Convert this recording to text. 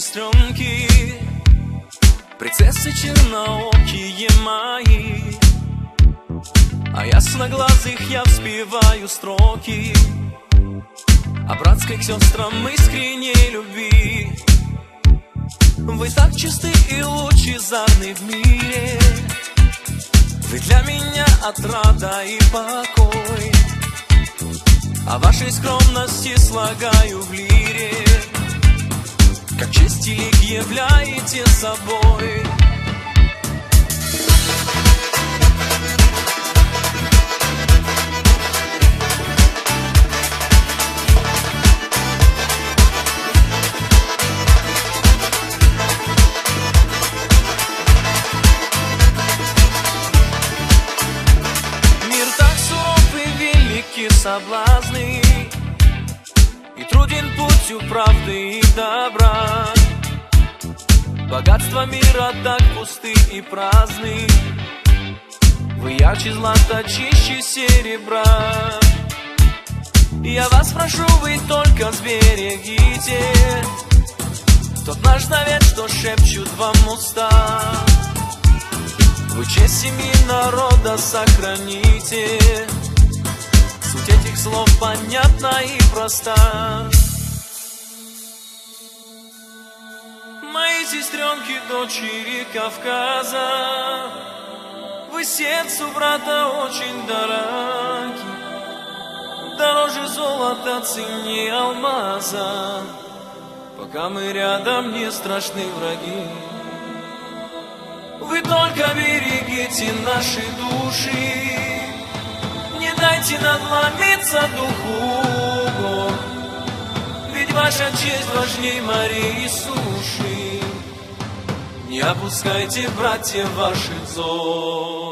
сестренки, принцессы черноокие мои. А ясноглазых я вспеваю строки о братской к сестрам искренней любви. Вы так чисты и лучезарны в мире, вы для меня отрада и покой. О вашей скромности слагаю в лире, как честь и лик являете собой. Мир так суров и велики соблазны, и труден путью правды и добра. Богатства мира так пусты и праздны, вы ярче злата, чище серебра. Я вас прошу, вы только сберегите тот наш завет, что шепчут вам уста. Вы честь семьи народа сохраните, суть этих слов понятна и проста. Мои сестренки, дочери Кавказа, вы сердцу брата очень дороги, дороже золота, ценнее алмаза. Пока мы рядом, не страшны враги. Вы только берегите наши души, не дайте надломиться духу, ведь ваша честь важней морей и суши. Не опускайте, братья, ваших зол.